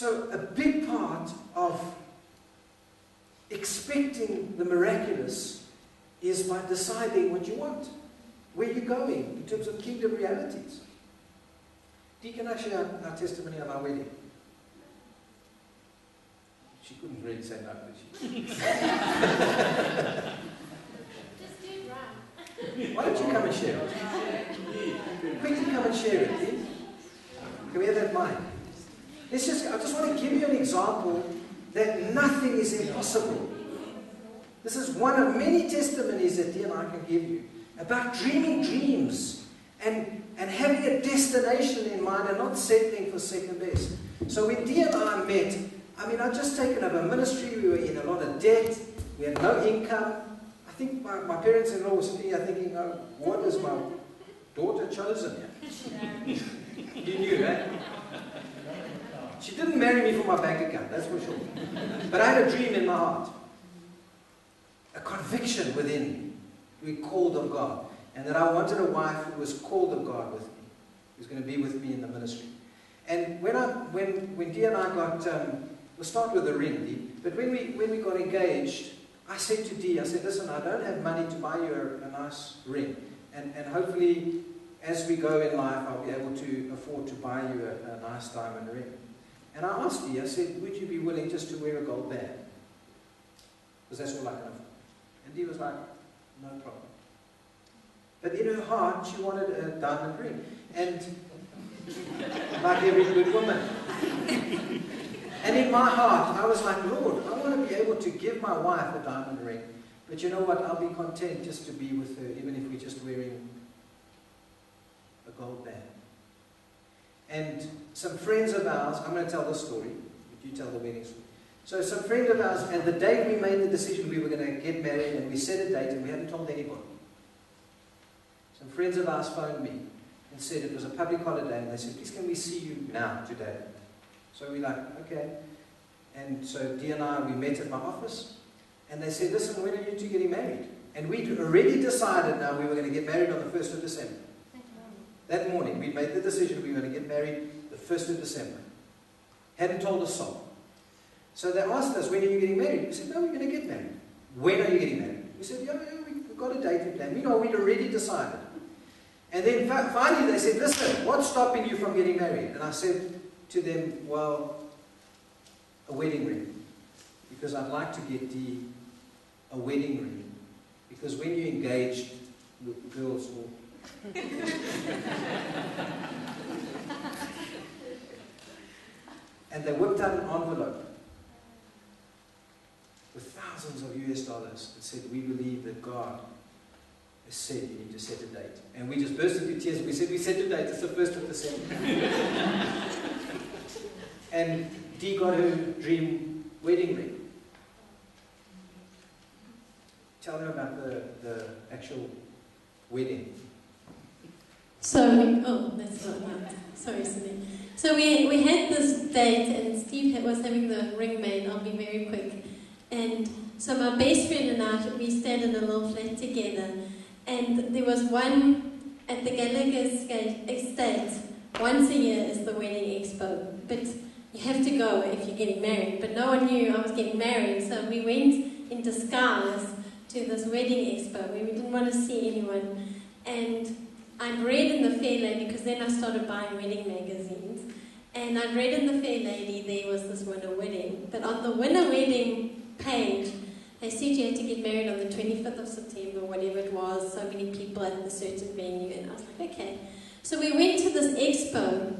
So a big part of expecting the miraculous is by deciding what you want, where you're going in terms of kingdom realities. Dee, can I share our testimony of our wedding? She couldn't really say no, could she? Just do it right. Why don't you come and share it? Quickly come and share it, Dee. Can we have that mic? I just want to give you an example that nothing is impossible. This is one of many testimonies that Dee and I can give you about dreaming dreams and having a destination in mind and not settling for second best. So when Dee and I met, I'd just taken over ministry, we were in a lot of debt, we had no income. I think my parents-in-law were sitting here thinking, oh, what has my daughter chosen here? You knew, right? She didn't marry me for my bank account, that's for sure. But I had a dream in my heart. A conviction within me. We called of God. And that I wanted a wife who was called of God with me. Who's going to be with me in the ministry. And when Dee and I got, we'll start with the ring, Dee. But when we got engaged, I said to Dee, I said, listen, I don't have money to buy you a nice ring. And hopefully, as we go in life, I'll be able to afford to buy you a nice diamond ring. And I asked Dee, I said, would you be willing just to wear a gold band? Because that's all I can afford. And Dee was like, no problem. But in her heart, she wanted a diamond ring. And like every good woman. And in my heart, I was like, Lord, I want to be able to give my wife a diamond ring. But you know what? I'll be content just to be with her, even if we're just wearing a gold band. And some friends of ours, I'm going to tell this story, but you tell the wedding story. So some friend of ours, and the day we made the decision we were going to get married, and we set a date, and we hadn't told anybody. Some friends of ours phoned me and said it was a public holiday, and they said, please can we see you now, today? So we're like, okay. And so Dee and I, we met at my office, and they said, listen, when are you two getting married? And we'd already decided now we were going to get married on the 1st of December. That morning, we made the decision we were going to get married the 1st of December. Hadn't told a soul. So they asked us, when are you getting married? We said, no, we're going to get married. When are you getting married? We said, yeah, we've got a date in plan. You know, we'd already decided. And then finally they said, listen, what's stopping you from getting married? And I said to them, well, a wedding ring. Because I'd like to get Dee a wedding ring. Because when you engaged, girls will... And they whipped out an envelope with thousands of US dollars that said, we believe that God has said you need to set a date. And we just burst into tears. We said, we set a date, it's the 1st of December. And Dee got her dream wedding ring. Tell her about the actual wedding. So, that's not right. Sorry, Cindy. So we had this date, and Steve was having the ring made. I'll be very quick. And so my best friend and I, we stayed in a little flat together. And there was one at the Gallagher estate. Once a year is the wedding expo. But you have to go if you're getting married. But no one knew I was getting married. So we went in disguise to this wedding expo where we didn't want to see anyone. And I'd read in the Fair Lady, because then I started buying wedding magazines, and I'd read in the Fair Lady there was this winner wedding. But on the winner wedding page, they said you had to get married on the 25th of September, whatever it was, so many people at a certain venue, and I was like, okay. So we went to this expo,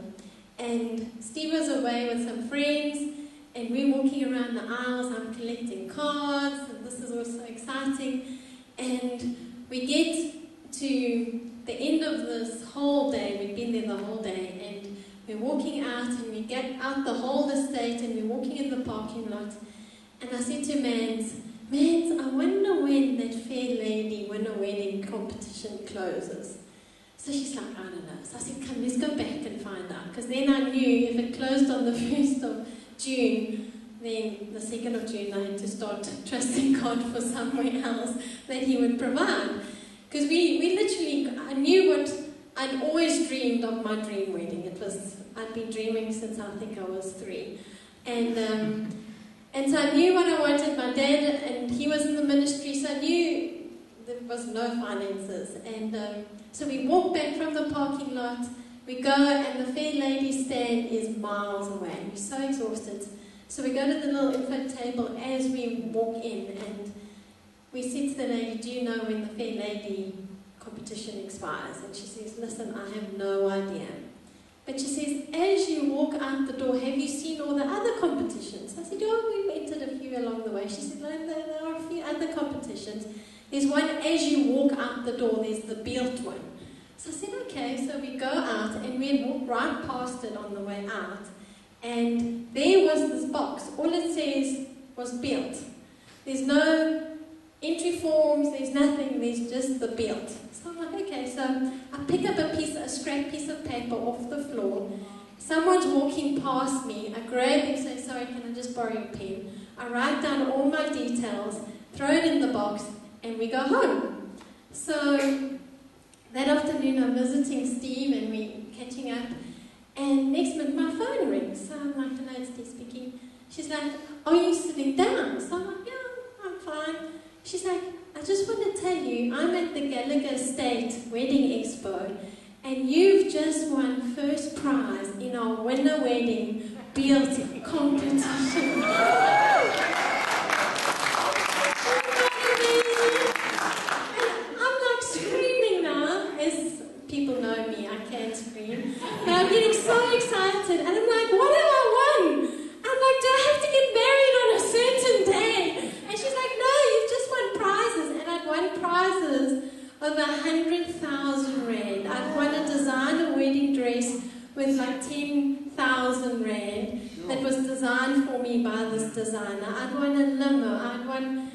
and Steve was away with some friends, and we're walking around the aisles, I'm collecting cards, and this is also exciting, and we get to the end of this whole day, we'd been there the whole day, and we're walking out, and we get out the whole estate, and we're walking in the parking lot, and I said to Mans, I wonder when that Fair Lady winner wedding competition closes. So she's like, I don't know. So I said, come, let's go back and find out, because then I knew if it closed on the 1st of June, then the 2nd of June I had to start trusting God for somewhere else that He would provide. Because we literally, I knew what, I'd always dreamed of my dream wedding. I'd been dreaming since I think I was 3. And so I knew what I wanted. My dad, and he was in the ministry, so I knew there was no finances. And so we walk back from the parking lot. We go, and the Fair Lady stand is miles away. We're so exhausted. So we go to the little info table as we walk in, and we said to the lady, do you know when the Fair Lady competition expires? And she says, listen, I have no idea. But she says, as you walk out the door, have you seen all the other competitions? I said, oh, we've entered a few along the way. She said, no, there are a few other competitions. There's one as you walk out the door, there's the built one. So I said, okay, so we go out, and we walk right past it on the way out. And there was this box. All it says was built. There's no entry forms, there's nothing, there's just the built. So I'm like, okay, so I pick up a scrap piece of paper off the floor. Someone's walking past me. I grab and say, sorry, can I just borrow your pen? I write down all my details, throw it in the box, and we go home. So that afternoon I'm visiting Steve and we're catching up. And next minute my phone rings. So I'm like, hello, it's Steve speaking. She's like, are you sitting down? So I'm like, yeah, I'm fine. She's like, I just want to tell you, I'm at the Gallagher State Wedding Expo, and you've just won first prize in our winter wedding built competition. I'm like screaming now, as people know me, I can't scream. But I'm getting so excited, and I'm like, what have I won? I'm like, do I have to get married on a certain day? And she's like, no, you've just won prizes. And I'd won prizes of 100,000 rand. I'd won a designer wedding dress with like 10,000 rand that was designed for me by this designer. I'd won a limo. I'd won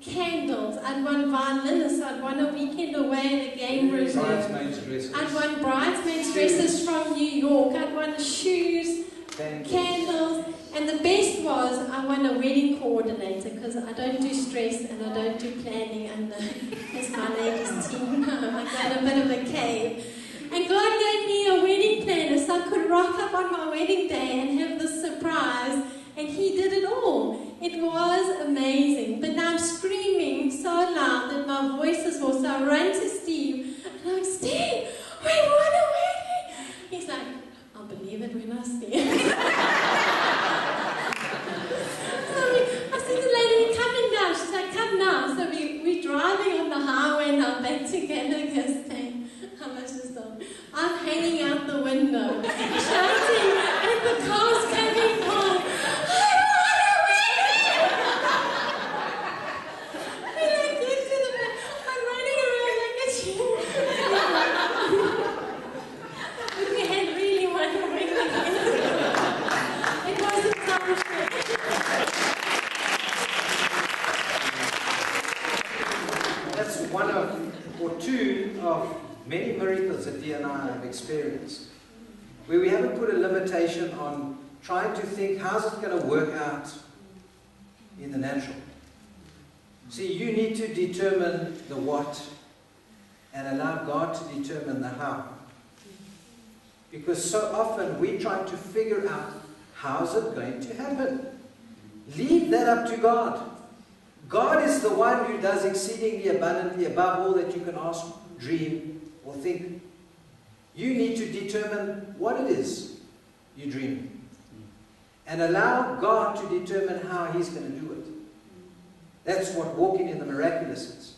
candles. I'd won violinists. I'd won a weekend away at a game reserve. Bridesmaids dresses. I'd won bridesmaids dresses from New York. I'd won shoes, candles, and the best was I won a wedding coordinator, because I don't do stress and I don't do planning under as my ladies team. I got a bit of a cave. And God gave me a wedding planner so I could rock up on my wedding day and have this surprise, and He did it all. It was amazing. But now I'm screaming so loud that my voice is hoarse. So I run to Steve and I'm like, Steve, we won a wedding. He's like, I'll believe it when I see it. So I said to the lady, we're coming down. She's like, come now. So we're driving on the highway now back to Gallagher State. How much is that? I'm hanging out the window, shouting at the cars coming past. I won a wedding! When I get to the back, I'm running around like a chicken. But we had really won a wedding. It wasn't so That's one of, or two of many miracles that Dee and I have experienced, where we haven't put a limitation on trying to think, how's it going to work out in the natural? See, you need to determine the what and allow God to determine the how. Because so often we try to figure out, how's it going to happen? Leave that up to God. God is the one who does exceedingly abundantly above all that you can ask, dream, or think. You need to determine what it is you dream, and allow God to determine how He's going to do it. That's what walking in the miraculous is.